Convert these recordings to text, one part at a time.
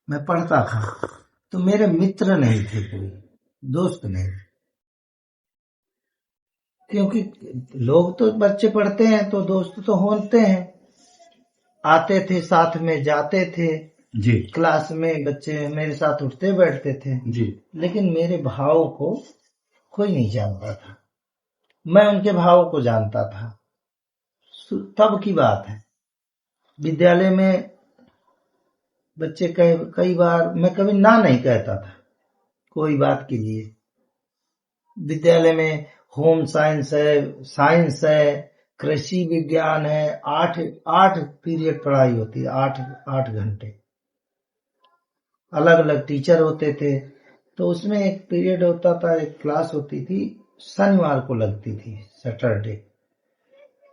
मैं पढ़ता था, तो मेरे मित्र नहीं थे, कोई दोस्त नहीं थे, क्योंकि लोग तो बच्चे पढ़ते हैं तो दोस्त तो होते हैं, आते थे साथ में, जाते थे जी क्लास में, बच्चे मेरे साथ उठते बैठते थे जी। लेकिन मेरे भाव को कोई नहीं जानता था, मैं उनके भाव को जानता था। तब की बात है, विद्यालय में बच्चे कई बार, मैं कभी ना नहीं कहता था कोई बात के लिए। विद्यालय में होम साइंस है, साइंस है, कृषि विज्ञान है, 8 पीरियड पढ़ाई होती है, 8 घंटे, अलग अलग टीचर होते थे। तो उसमें एक पीरियड होता था, एक क्लास होती थी, शनिवार को लगती थी, सैटरडे,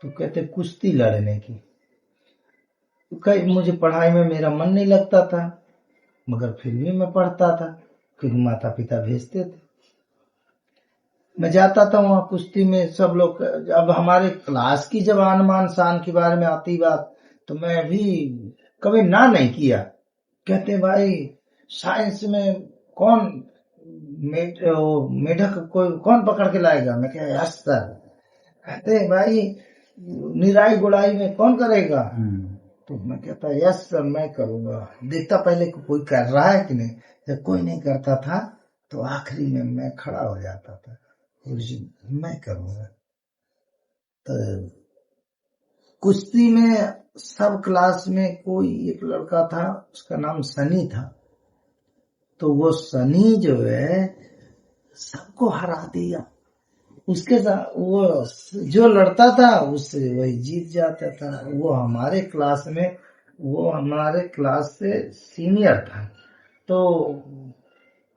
तो कहते कुश्ती लड़ने की। मुझे पढ़ाई में मेरा मन नहीं लगता था, मगर फिर भी मैं पढ़ता था क्योंकि माता पिता भेजते थे। मैं जाता था वहां कुश्ती में, सब लोग, अब हमारे क्लास की जब आन मान शान के बारे में आती बात, तो मैं भी कभी ना नहीं किया। कहते भाई साइंस में कौन मेढक को कौन पकड़ के लाएगा? मैं कह यस सर। कहते भाई निराई गुड़ाई में कौन करेगा? तो मैं कहता यस सर मैं करूंगा। देखता पहले कोई कर रहा है कि नहीं, जब कोई नहीं करता था तो आखिरी में मैं खड़ा हो जाता था, मैं करूंगा। तो कुश्ती में सब क्लास में कोई एक लड़का था, उसका नाम सनी था, तो वो सनी जो है सबको हरा दिया। उसके साथ वो जो लड़ता था उससे वही जीत जाता था। वो हमारे क्लास से सीनियर था, तो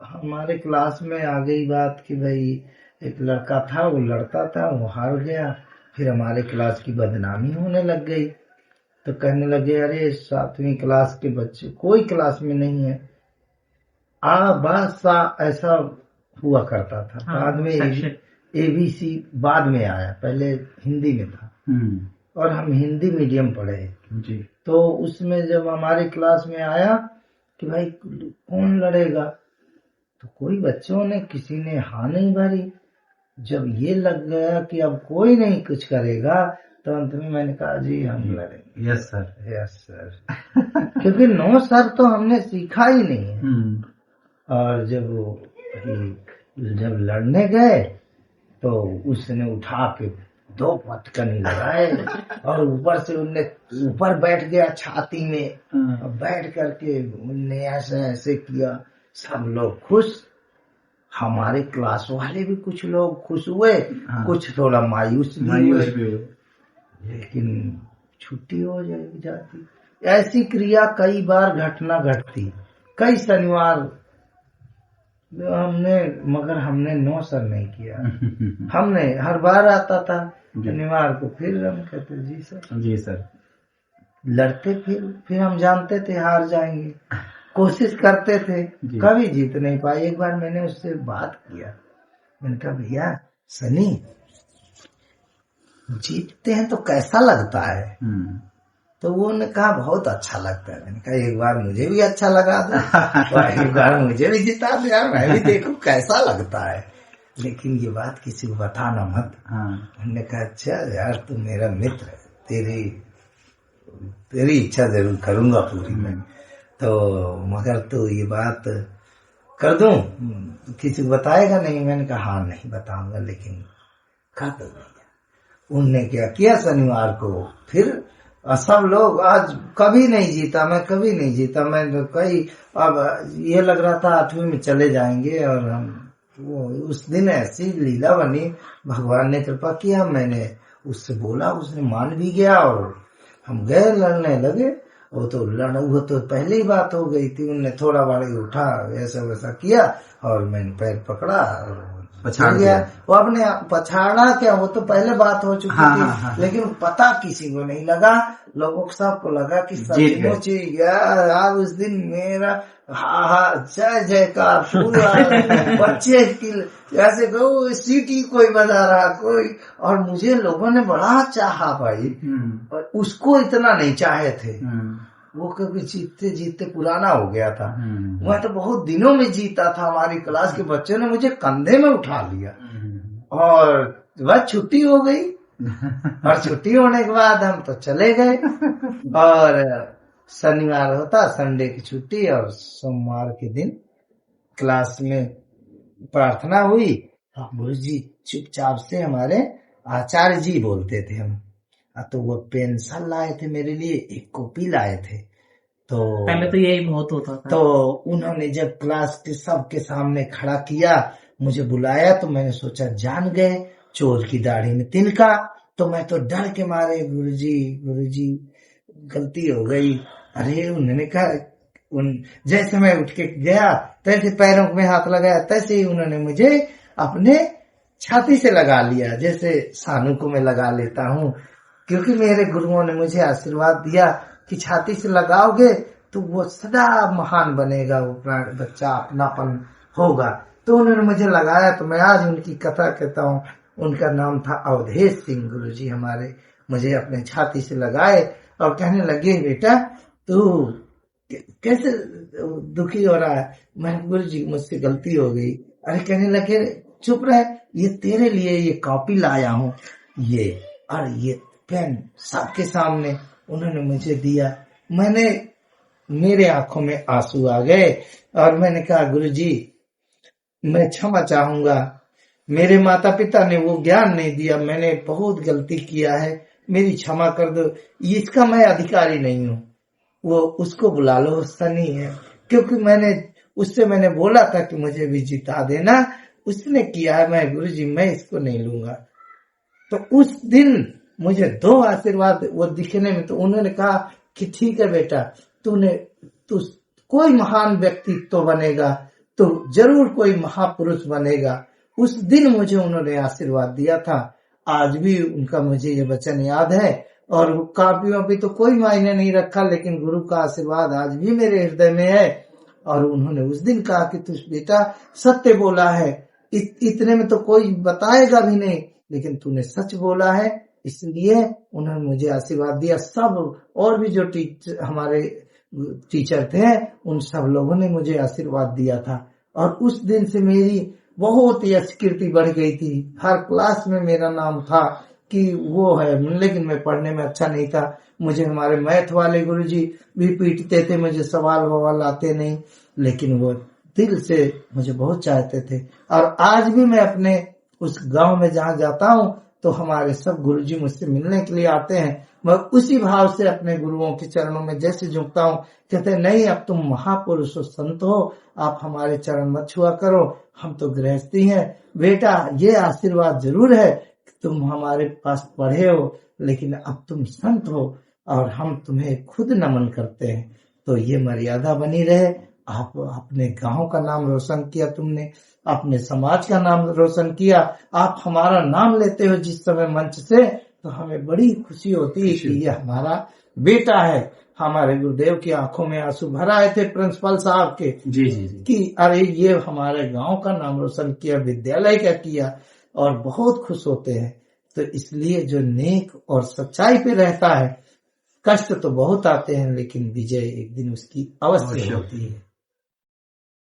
हमारे क्लास में आ गई बात कि भाई एक लड़का था, वो लड़ता था, वो हार गया, फिर हमारे क्लास की बदनामी होने लग गई। तो कहने लगे अरे 7वीं क्लास के बच्चे कोई क्लास में नहीं है, ऐसा हुआ करता था। बाद में ABC बाद में आया, पहले हिंदी में था और हम हिंदी मीडियम पढ़े जी। तो उसमें जब हमारे क्लास में आया कि भाई कौन लड़ेगा, तो कोई बच्चों ने किसी ने हाँ नहीं भरी। जब ये लग गया कि अब कोई नहीं कुछ करेगा, तो अंत में मैंने कहा जी हम लड़ेंगे। Yes sir, yes sir. क्योंकि 9 सर तो हमने सीखा ही नहीं है। और जब लड़ने गए तो उसने उठा के 2 पटकनी लगाए और ऊपर से उनने ऊपर बैठ गया छाती में, बैठ करके उनने ऐसे किया। सब लोग खुश, हमारे क्लास वाले भी कुछ लोग खुश हुए, कुछ थोड़ा मायूस भी हुए, लेकिन छुट्टी हो जाती। ऐसी क्रिया कई बार घटना घटती, कई शनिवार मगर हमने 9 सर नहीं किया। हमने हर बार आता था शनिवार को, फिर हम कहते जी सर लड़ते, फिर हम जानते थे हार जाएंगे, कोशिश करते थे, कभी जीत नहीं पाए। एक बार मैंने उससे बात किया, मैंने कहा भैया सनी जीतते हैं तो कैसा लगता है? तो वो ने कहा बहुत अच्छा लगता है। मैंने कहा एक बार मुझे भी अच्छा लगा दो, एक बार मुझे भी जिता दो यार, मैं भी देखूं कैसा लगता है। लेकिन ये बात किसी को बताना मत। मैंने कहा अच्छा यार तू मेरा मित्र है, तेरी इच्छा जरूर करूंगा पूरी में, तो मगर तू ये बात कर दूं, किसी को बताएगा नहीं? मैंने कहा हाँ नहीं बताऊंगा, लेकिन कर दो। उनने क्या किया, शनिवार को फिर सब लोग, आज कभी नहीं जीता मैं, कभी नहीं जीता मैं, अब ये लग रहा था 8वीं में चले जाएंगे, और हम उस दिन ऐसी लीला बनी, भगवान ने कृपा किया, मैंने उससे बोला, उसने मान भी गया और हम गए लड़ने लगे। वो तो पहले ही बात हो गई थी, उनने थोड़ा बाड़ी उठा, ऐसा वैसा किया और मैंने पैर पकड़ा और पछाड़ गया। वो अपने पछाड़ा क्या, वो तो पहले बात हो चुकी थी। लेकिन पता किसी को नहीं लगा, लोगों को सबको लगा कि सचमुच यार उस दिन मेरा जय जयकार पूरा बच्चे की ऐसे कहो, सीटी कोई बजा रहा कोई, और मुझे लोगों ने बड़ा चाहा भाई, और उसको इतना नहीं चाहे थे। वो कभी जीतते जीतते पुराना हो गया था। मैं तो बहुत दिनों में जीता था। हमारी क्लास के बच्चों ने मुझे कंधे में उठा लिया और बस छुट्टी हो गई। और छुट्टी होने के बाद हम तो चले गए और शनिवार होता, संडे की छुट्टी, और सोमवार के दिन क्लास में प्रार्थना हुई। गुरु जी चुपचाप से, हमारे आचार्य जी बोलते थे हम, तो वो पेंसिल लाए थे मेरे लिए, एक कॉपी लाए थे। तो पहले तो यही बहुत होता था। तो उन्होंने जब क्लास के सबके सामने खड़ा किया, मुझे बुलाया, तो मैंने सोचा जान गए चोर की दाढ़ी में तिनका। तो मैं तो डर के मारे, गुरुजी गलती हो गई। अरे उन्होंने कहा, जैसे मैं उठ के गया तैसे पैरों में हाथ लगाया, तैसे ही उन्होंने मुझे अपने छाती से लगा लिया, जैसे सानू को मैं लगा लेता हूँ। क्योंकि मेरे गुरुओं ने मुझे आशीर्वाद दिया कि छाती से लगाओगे तो वो सदा महान बनेगा, वो बच्चा अपनापन होगा। तो उन्होंने मुझे लगाया, तो मैं आज उनकी कथा कहता हूँ। उनका नाम था अवधेश सिंह गुरुजी हमारे। मुझे अपने छाती से लगाए और कहने लगे, बेटा तू कैसे दुखी हो रहा है? मैं, गुरुजी मुझसे गलती हो गई। अरे कहने लगे, चुप रहे, ये तेरे लिए ये कॉपी लाया हूँ, ये और ये पेन, सबके सामने उन्होंने मुझे दिया। मेरे आंखों में आंसू आ गए और मैंने कहा, गुरुजी मैं क्षमा चाहूंगा, मेरे माता पिता ने वो ज्ञान नहीं दिया, मैंने बहुत गलती किया है, मेरी क्षमा कर दो। इसका मैं अधिकारी नहीं हूँ, वो उसको बुला लो, सनी है। क्योंकि मैंने बोला था कि मुझे भी जिता देना, उसने किया है, मैं गुरुजी मैं इसको नहीं लूंगा। तो उस दिन मुझे 2 आशीर्वाद वो दिखने में, तो उन्होंने कहा कि ठीक है बेटा, तू कोई महान व्यक्तित्व बनेगा, तो जरूर कोई महापुरुष बनेगा। उस दिन मुझे उन्होंने आशीर्वाद दिया था। आज भी उनका मुझे ये वचन याद है, और कापियों पे तो कोई मायने नहीं रखा, लेकिन गुरु का आशीर्वाद आज भी मेरे हृदय में है। और उन्होंने उस दिन कहा कि तू बेटा सत्य बोला है, इतने में तो कोई बताएगा भी नहीं, लेकिन तूने सच बोला है, इसलिए उन्होंने मुझे आशीर्वाद दिया। सब और भी जो हमारे टीचर थे, उन सब लोगों ने मुझे आशीर्वाद दिया था। और उस दिन से मेरी बहुत यश कीर्ति बढ़ गई थी। हर क्लास में मेरा नाम था कि वो है, लेकिन मैं पढ़ने में अच्छा नहीं था। मुझे हमारे मैथ वाले गुरुजी भी पीटते थे, मुझे सवाल ववाल आते नहीं, लेकिन वो दिल से मुझे बहुत चाहते थे। और आज भी मैं अपने उस गांव में जहाँ जाता हूँ, तो हमारे सब गुरुजी मुझसे मिलने के लिए आते हैं। मैं उसी भाव से अपने गुरुओं के चरणों में जैसे झुकता हूँ, कहते नहीं अब तुम महापुरुष हो, संत हो, आप हमारे चरण मत छुआ करो, हम तो गृहस्थी हैं। बेटा ये आशीर्वाद जरूर है कि तुम हमारे पास पढ़े हो, लेकिन अब तुम संत हो और हम तुम्हें खुद नमन करते हैं। तो ये मर्यादा बनी रहे। आप अपने गांव का नाम रोशन किया, तुमने अपने समाज का नाम रोशन किया, आप हमारा नाम लेते हो जिस समय मंच से, तो हमें बड़ी खुशी होती है कि ये हमारा बेटा है। हमारे गुरुदेव की आंखों में आंसू भर आए थे प्रिंसिपल साहब के, जी कि अरे ये हमारे गांव का नाम रोशन किया, विद्यालय का किया, और बहुत खुश होते हैं। तो इसलिए जो नेक और सच्चाई पे रहता है, कष्ट तो बहुत आते हैं, लेकिन विजय एक दिन उसकी अवश्य होती है।